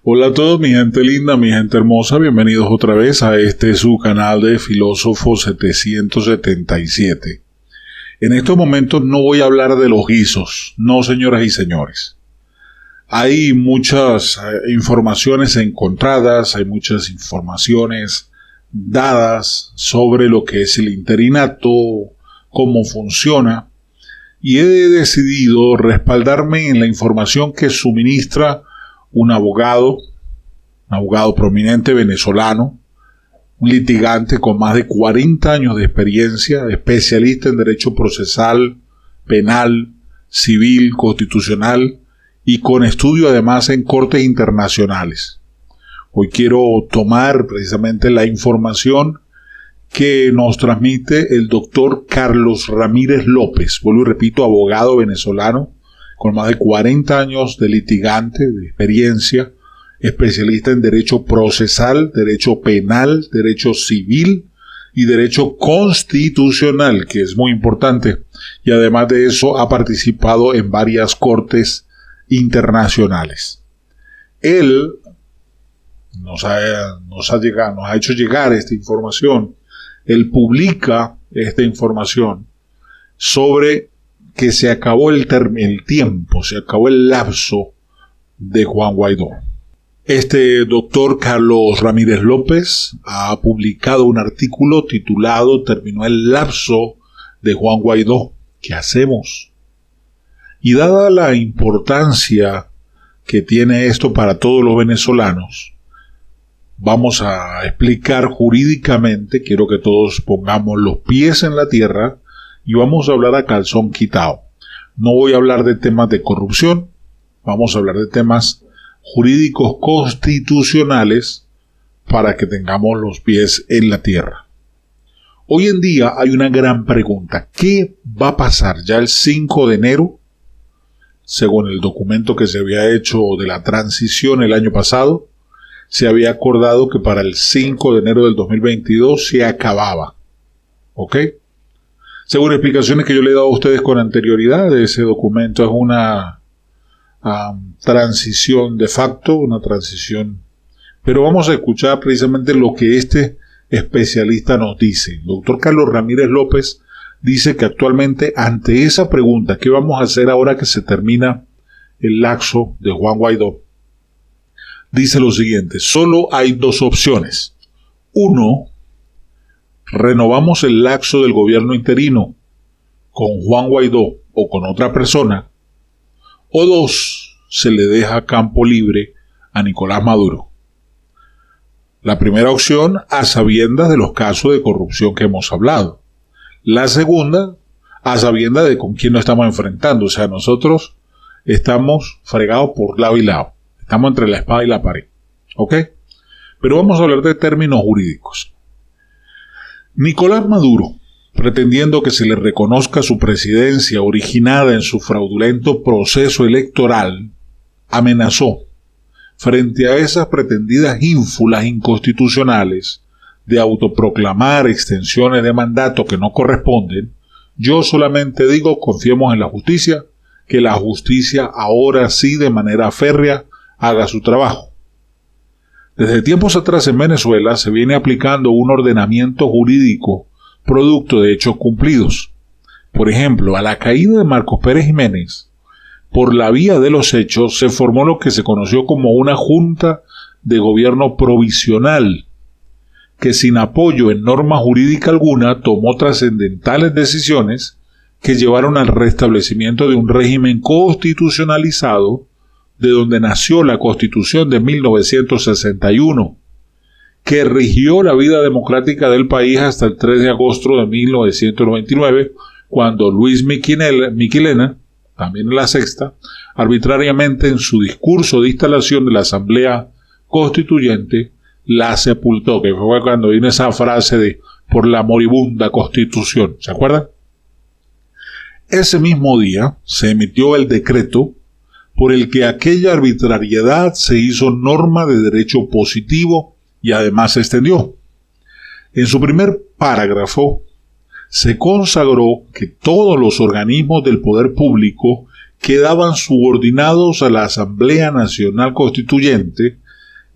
Hola a todos, mi gente linda, mi gente hermosa, bienvenidos otra vez a su canal de Filósofo 777. En estos momentos no voy a hablar de los guisos, no, señoras y señores. Hay muchas informaciones encontradas, hay muchas informaciones dadas sobre lo que es el interinato, cómo funciona, y he decidido respaldarme en la información que suministra un abogado prominente venezolano, un litigante con más de 40 años de experiencia, especialista en derecho procesal, penal, civil, constitucional y con estudio además en cortes internacionales. Hoy quiero tomar precisamente la información que nos transmite el doctor Carlos Ramírez López, vuelvo y repito, abogado venezolano, con más de 40 años de litigante, de experiencia, especialista en derecho procesal, derecho penal, derecho civil y derecho constitucional, que es muy importante, y además de eso ha participado en varias cortes internacionales. Él nos ha hecho llegar esta información, él publica esta información sobre que se acabó el tiempo, se acabó el lapso de Juan Guaidó. Este doctor Carlos Ramírez López ha publicado un artículo titulado "Terminó el lapso de Juan Guaidó. ¿Qué hacemos?". Y dada la importancia que tiene esto para todos los venezolanos, vamos a explicar jurídicamente, quiero que todos pongamos los pies en la tierra, y vamos a hablar a calzón quitado. No voy a hablar de temas de corrupción, vamos a hablar de temas jurídicos constitucionales para que tengamos los pies en la tierra. Hoy en día hay una gran pregunta. ¿Qué va a pasar ya el 5 de enero? Según el documento que se había hecho de la transición el año pasado, se había acordado que para el 5 de enero del 2022 se acababa. ¿Ok? Según explicaciones que yo le he dado a ustedes con anterioridad, ese documento es una transición de facto, una transición. Pero vamos a escuchar precisamente lo que este especialista nos dice. El doctor Carlos Ramírez López dice que actualmente ante esa pregunta, ¿qué vamos a hacer ahora que se termina el lapso de Juan Guaidó? Dice lo siguiente: solo hay dos opciones. Uno, renovamos el lapso del gobierno interino con Juan Guaidó o con otra persona, o dos, se le deja campo libre a Nicolás Maduro. La primera opción, a sabiendas de los casos de corrupción que hemos hablado. La segunda, a sabiendas de con quién nos estamos enfrentando. O sea, nosotros estamos fregados por lado y lado. Estamos entre la espada y la pared. ¿Ok? Pero vamos a hablar de términos jurídicos. Nicolás Maduro, pretendiendo que se le reconozca su presidencia originada en su fraudulento proceso electoral, amenazó, frente a esas pretendidas ínfulas inconstitucionales de autoproclamar extensiones de mandato que no corresponden. Yo solamente digo, confiemos en la justicia, que la justicia ahora sí de manera férrea haga su trabajo. Desde tiempos atrás en Venezuela se viene aplicando un ordenamiento jurídico producto de hechos cumplidos. Por ejemplo, a la caída de Marcos Pérez Jiménez, por la vía de los hechos se formó lo que se conoció como una Junta de Gobierno Provisional, que sin apoyo en norma jurídica alguna tomó trascendentales decisiones que llevaron al restablecimiento de un régimen constitucionalizado de donde nació la Constitución de 1961, que rigió la vida democrática del país hasta el 3 de agosto de 1999, cuando Luis Miquilena, también en la Sexta, arbitrariamente en su discurso de instalación de la Asamblea Constituyente, la sepultó, que fue cuando vino esa frase de "por la moribunda Constitución". ¿Se acuerdan? Ese mismo día se emitió el decreto por el que aquella arbitrariedad se hizo norma de derecho positivo y además se extendió. En su primer párrafo se consagró que todos los organismos del poder público quedaban subordinados a la Asamblea Nacional Constituyente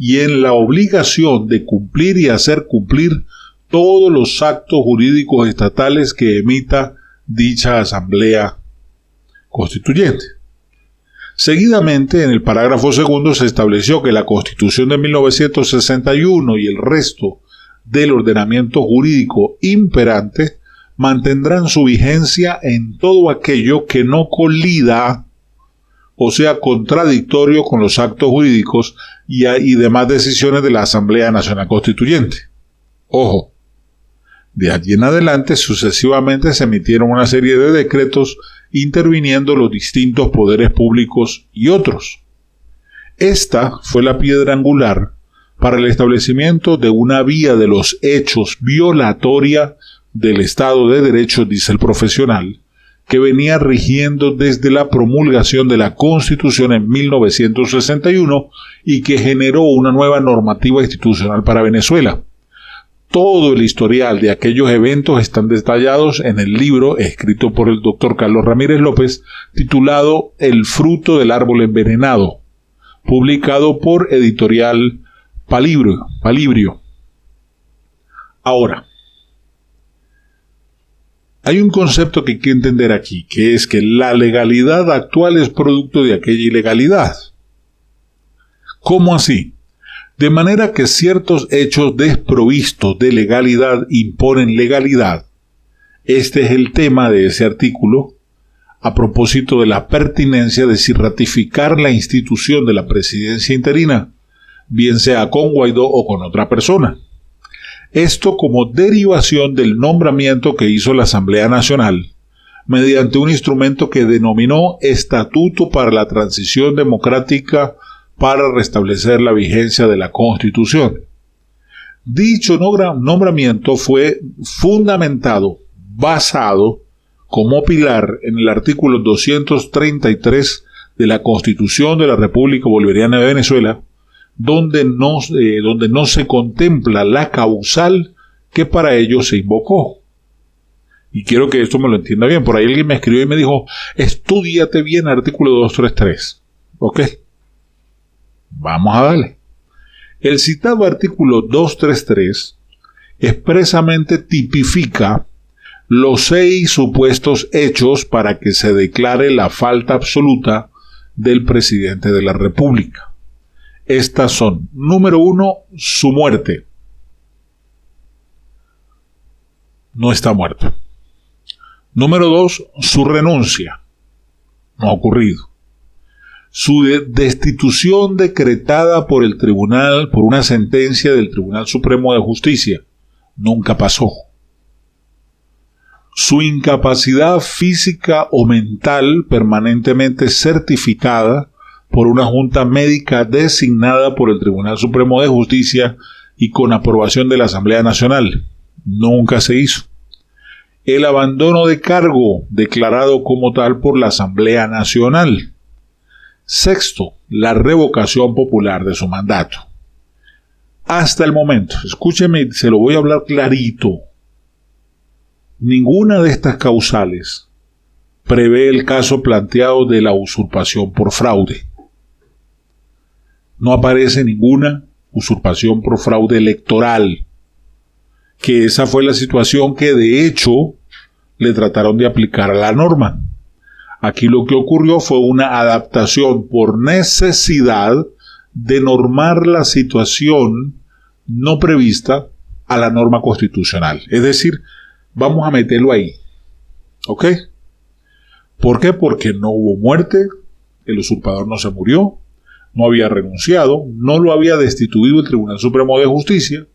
y en la obligación de cumplir y hacer cumplir todos los actos jurídicos estatales que emita dicha Asamblea Constituyente. Seguidamente, en el parágrafo segundo se estableció que la Constitución de 1961 y el resto del ordenamiento jurídico imperante mantendrán su vigencia en todo aquello que no colida o sea contradictorio con los actos jurídicos y demás decisiones de la Asamblea Nacional Constituyente. Ojo, de allí en adelante sucesivamente se emitieron una serie de decretos interviniendo los distintos poderes públicos y otros. Esta fue la piedra angular para el establecimiento de una vía de los hechos violatoria del Estado de Derecho, dice el profesional, que venía rigiendo desde la promulgación de la Constitución en 1961 y que generó una nueva normativa institucional para Venezuela. Todo el historial de aquellos eventos están detallados en el libro escrito por el doctor Carlos Ramírez López, titulado El fruto del árbol envenenado, publicado por Editorial Palibrio. Ahora, hay un concepto que hay que entender aquí, que es que la legalidad actual es producto de aquella ilegalidad. ¿Cómo así? De manera que ciertos hechos desprovistos de legalidad imponen legalidad. Este es el tema de ese artículo, a propósito de la pertinencia de si ratificar la institución de la presidencia interina, bien sea con Guaidó o con otra persona. Esto como derivación del nombramiento que hizo la Asamblea Nacional, mediante un instrumento que denominó Estatuto para la Transición Democrática para restablecer la vigencia de la Constitución. Dicho nombramiento fue fundamentado, basado como pilar en el artículo 233 de la Constitución de la República Bolivariana de Venezuela, donde no se contempla la causal que para ello se invocó. Y quiero que esto me lo entienda bien. Por ahí alguien me escribió y me dijo, estúdiate bien el artículo 233. ¿Ok? Vamos a darle. El citado artículo 233 expresamente tipifica los 6 supuestos hechos para que se declare la falta absoluta del presidente de la República. Estas son, número 1, su muerte. No está muerto. Número 2, su renuncia. No ha ocurrido. Su destitución decretada por el tribunal, por una sentencia del Tribunal Supremo de Justicia. Nunca pasó. Su incapacidad física o mental permanentemente certificada por una junta médica designada por el Tribunal Supremo de Justicia y con aprobación de la Asamblea Nacional. Nunca se hizo. El abandono de cargo declarado como tal por la Asamblea Nacional. Sexto, la revocación popular de su mandato. Hasta el momento, escúcheme, se lo voy a hablar clarito. Ninguna de estas causales prevé el caso planteado de la usurpación por fraude. No aparece ninguna usurpación por fraude electoral, que esa fue la situación que de hecho le trataron de aplicar a la norma. Aquí lo que ocurrió fue una adaptación por necesidad de normar la situación no prevista a la norma constitucional. Es decir, vamos a meterlo ahí. ¿Ok? ¿Por qué? Porque no hubo muerte, el usurpador no se murió, no había renunciado, no lo había destituido el Tribunal Supremo de Justicia,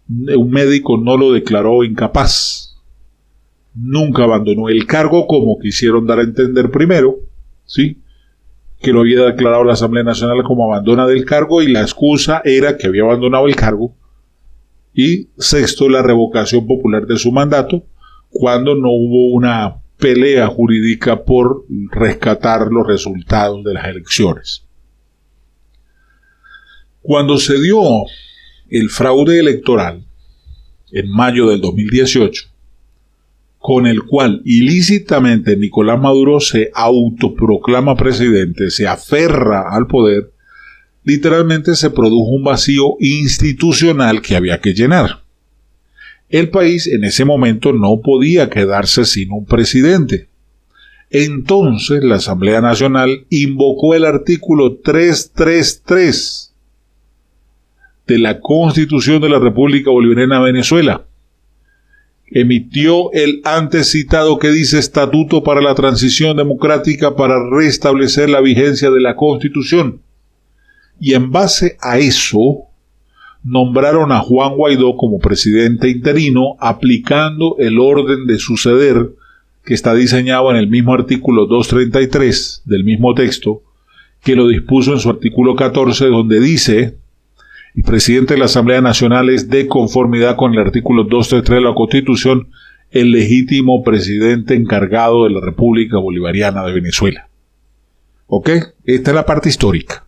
un médico no lo declaró incapaz, nunca abandonó el cargo como quisieron dar a entender primero, ¿sí? Que lo había declarado la Asamblea Nacional como abandona del cargo y la excusa era que había abandonado el cargo. Y sexto, la revocación popular de su mandato cuando no hubo una pelea jurídica por rescatar los resultados de las elecciones. Cuando se dio el fraude electoral en mayo del 2018, con el cual ilícitamente Nicolás Maduro se autoproclama presidente, se aferra al poder, literalmente se produjo un vacío institucional que había que llenar. El país en ese momento no podía quedarse sin un presidente. Entonces la Asamblea Nacional invocó el artículo 333 de la Constitución de la República Bolivariana de Venezuela. Emitió el antes citado que dice Estatuto para la Transición Democrática para restablecer la vigencia de la Constitución. Y en base a eso, nombraron a Juan Guaidó como presidente interino, aplicando el orden de suceder que está diseñado en el mismo artículo 233 del mismo texto, que lo dispuso en su artículo 14, donde dice: el presidente de la Asamblea Nacional es, de conformidad con el artículo 233 de la Constitución, el legítimo presidente encargado de la República Bolivariana de Venezuela. ¿Ok? Esta es la parte histórica.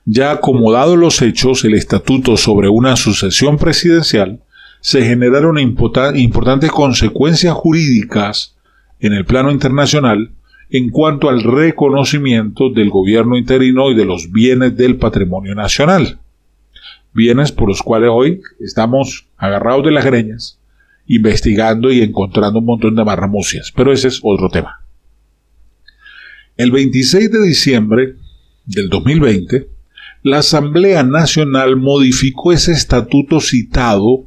Ya acomodados los hechos, el estatuto sobre una sucesión presidencial, se generaron importantes consecuencias jurídicas en el plano internacional en cuanto al reconocimiento del gobierno interino y de los bienes del patrimonio nacional. Bienes por los cuales hoy estamos agarrados de las greñas, investigando y encontrando un montón de marramucias. Pero ese es otro tema. El 26 de diciembre del 2020, la Asamblea Nacional modificó ese estatuto citado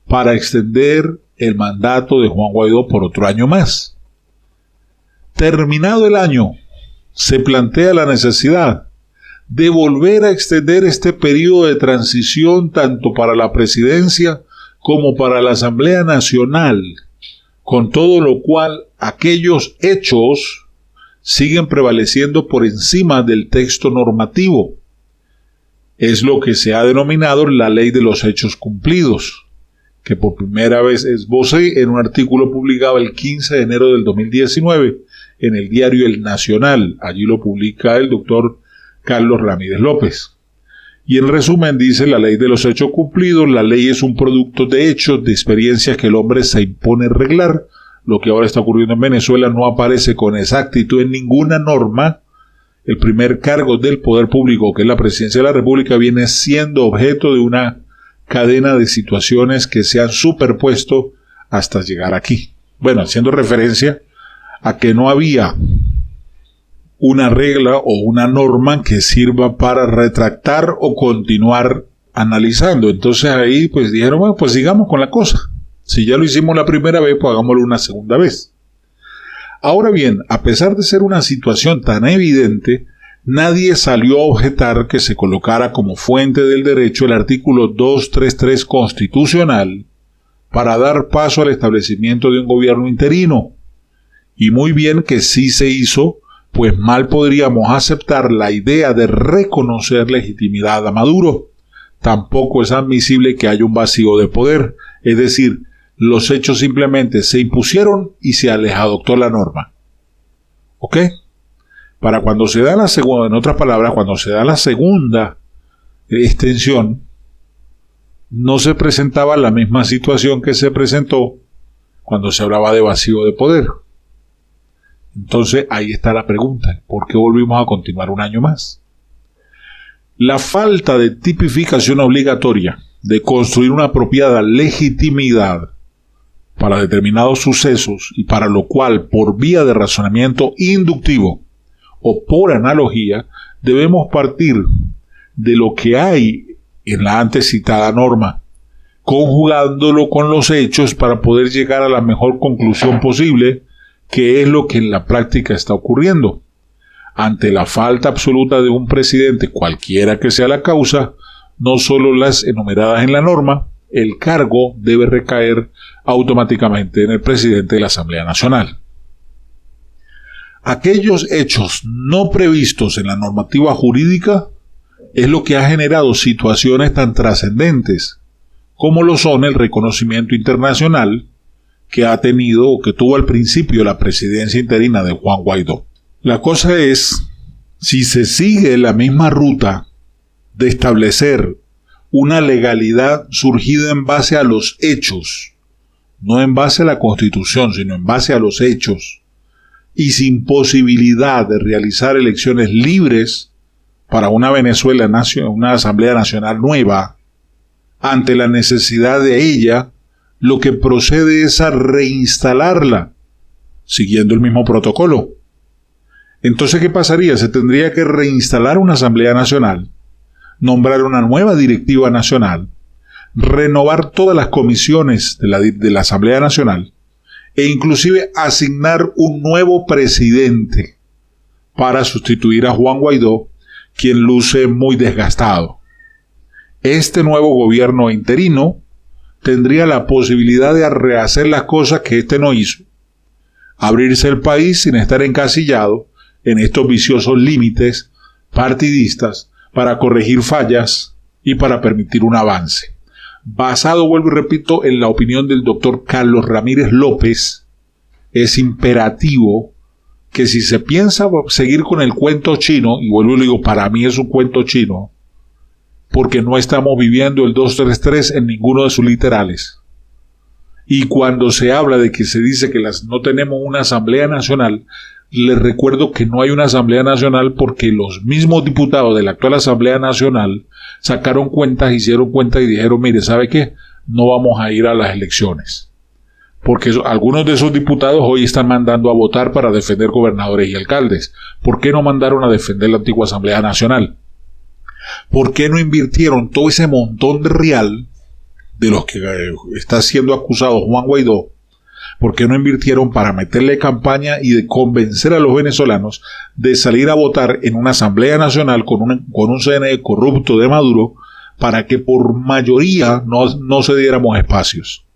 para extender el mandato de Juan Guaidó por otro año más. Terminado el año, se plantea la necesidad de volver a extender este periodo de transición tanto para la presidencia como para la Asamblea Nacional, con todo lo cual aquellos hechos siguen prevaleciendo por encima del texto normativo. Es lo que se ha denominado la Ley de los Hechos Cumplidos, que por primera vez esbocé en un artículo publicado el 15 de enero del 2019 en el diario El Nacional. Allí lo publica el doctor Carlos Ramírez López. Y en resumen dice: la ley de los hechos cumplidos, la ley es un producto de hechos, de experiencias que el hombre se impone arreglar. Lo que ahora está ocurriendo en Venezuela no aparece con exactitud en ninguna norma. El primer cargo del poder público, que es la presidencia de la República, viene siendo objeto de una cadena de situaciones que se han superpuesto hasta llegar aquí. Bueno, haciendo referencia a que no había una regla o una norma que sirva para retractar o continuar analizando. Entonces ahí pues dijeron, bueno, pues sigamos con la cosa. Si ya lo hicimos la primera vez, pues hagámoslo una segunda vez. Ahora bien, a pesar de ser una situación tan evidente, nadie salió a objetar que se colocara como fuente del derecho el artículo 233 constitucional para dar paso al establecimiento de un gobierno interino. Y muy bien que sí se hizo, pues mal podríamos aceptar la idea de reconocer legitimidad a Maduro. Tampoco es admisible que haya un vacío de poder, es decir, los hechos simplemente se impusieron y se les adoptó la norma. ¿Ok? Para cuando se da la segunda, en otras palabras, cuando se da la segunda extensión, no se presentaba la misma situación que se presentó cuando se hablaba de vacío de poder. Entonces ahí está la pregunta: ¿por qué volvimos a continuar un año más? La falta de tipificación obligatoria de construir una apropiada legitimidad para determinados sucesos, y para lo cual, por vía de razonamiento inductivo o por analogía, debemos partir de lo que hay en la antes citada norma, conjugándolo con los hechos para poder llegar a la mejor conclusión posible, que es lo que en la práctica está ocurriendo. Ante la falta absoluta de un presidente, cualquiera que sea la causa, no solo las enumeradas en la norma, el cargo debe recaer automáticamente en el presidente de la Asamblea Nacional. Aquellos hechos no previstos en la normativa jurídica es lo que ha generado situaciones tan trascendentes como lo son el reconocimiento internacional que ha tenido o que tuvo al principio la presidencia interina de Juan Guaidó. La cosa es, si se sigue la misma ruta de establecer una legalidad surgida en base a los hechos, no en base a la Constitución, sino en base a los hechos, y sin posibilidad de realizar elecciones libres para una Venezuela, una Asamblea Nacional nueva, ante la necesidad de ella, lo que procede es a reinstalarla, siguiendo el mismo protocolo. Entonces, ¿qué pasaría? Se tendría que reinstalar una Asamblea Nacional, nombrar una nueva directiva nacional, renovar todas las comisiones de la Asamblea Nacional e inclusive asignar un nuevo presidente para sustituir a Juan Guaidó, quien luce muy desgastado. Este nuevo gobierno interino tendría la posibilidad de rehacer las cosas que este no hizo, abrirse el país sin estar encasillado en estos viciosos límites partidistas para corregir fallas y para permitir un avance. Basado, vuelvo y repito, en la opinión del doctor Carlos Ramírez López, es imperativo que si se piensa seguir con el cuento chino, y vuelvo y le digo, para mí es un cuento chino, porque no estamos viviendo el 233 en ninguno de sus literales. Y cuando se habla de que se dice que no tenemos una Asamblea Nacional, les recuerdo que no hay una Asamblea Nacional porque los mismos diputados de la actual Asamblea Nacional sacaron cuentas, hicieron cuentas y dijeron, mire, ¿sabe qué? No vamos a ir a las elecciones. Porque algunos de esos diputados hoy están mandando a votar para defender gobernadores y alcaldes. ¿Por qué no mandaron a defender la antigua Asamblea Nacional? ¿Por qué no invirtieron todo ese montón de real de los que está siendo acusado Juan Guaidó? ¿Por qué no invirtieron para meterle campaña y de convencer a los venezolanos de salir a votar en una Asamblea Nacional con un CNE corrupto de Maduro para que por mayoría no cediéramos espacios?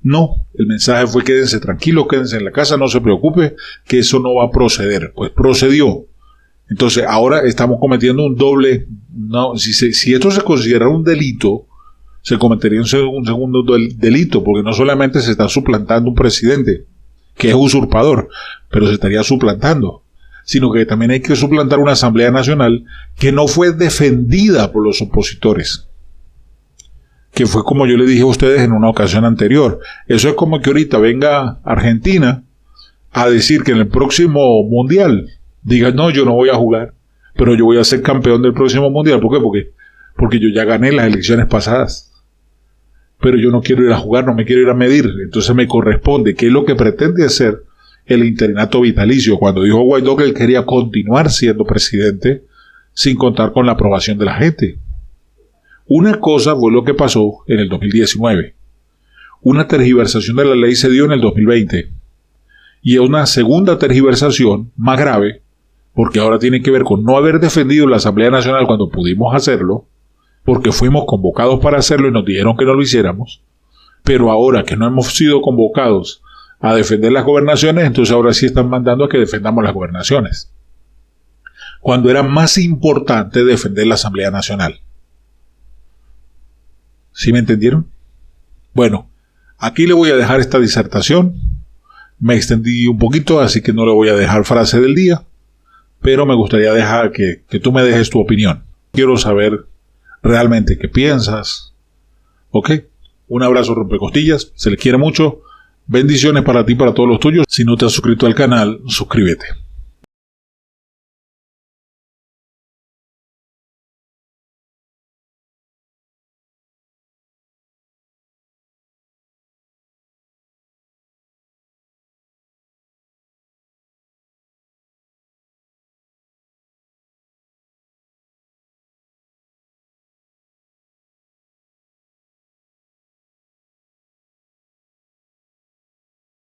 No, el mensaje fue quédense tranquilos, quédense en la casa, no se preocupe, que eso no va a proceder. Pues procedió. Entonces ahora estamos cometiendo un doble, no, si esto se considera un delito, se cometería un segundo delito, porque no solamente se está suplantando un presidente, que es usurpador, pero se estaría suplantando, sino que también hay que suplantar una Asamblea Nacional que no fue defendida por los opositores, que fue como yo le dije a ustedes en una ocasión anterior. Eso es como que ahorita venga Argentina a decir que en el próximo Mundial diga, no, yo no voy a jugar, pero yo voy a ser campeón del próximo Mundial. ¿Por qué? Porque yo ya gané las elecciones pasadas. Pero yo no quiero ir a jugar, no me quiero ir a medir. Entonces me corresponde, ¿qué es lo que pretende hacer el interinato vitalicio? Cuando dijo Guaidó que él quería continuar siendo presidente sin contar con la aprobación de la gente. Una cosa fue lo que pasó en el 2019. Una tergiversación de la ley se dio en el 2020. Y una segunda tergiversación más grave, porque ahora tiene que ver con no haber defendido la Asamblea Nacional cuando pudimos hacerlo, porque fuimos convocados para hacerlo y nos dijeron que no lo hiciéramos, pero ahora que no hemos sido convocados a defender las gobernaciones, entonces ahora sí están mandando a que defendamos las gobernaciones, cuando era más importante defender la Asamblea Nacional. ¿Sí me entendieron? Bueno, aquí le voy a dejar esta disertación. Me extendí un poquito, así que no le voy a dejar frase del día, pero me gustaría dejar que tú me dejes tu opinión. Quiero saber realmente qué piensas. ¿Ok? Un abrazo rompecostillas, se les quiere mucho. Bendiciones para ti y para todos los tuyos. Si no te has suscrito al canal, suscríbete.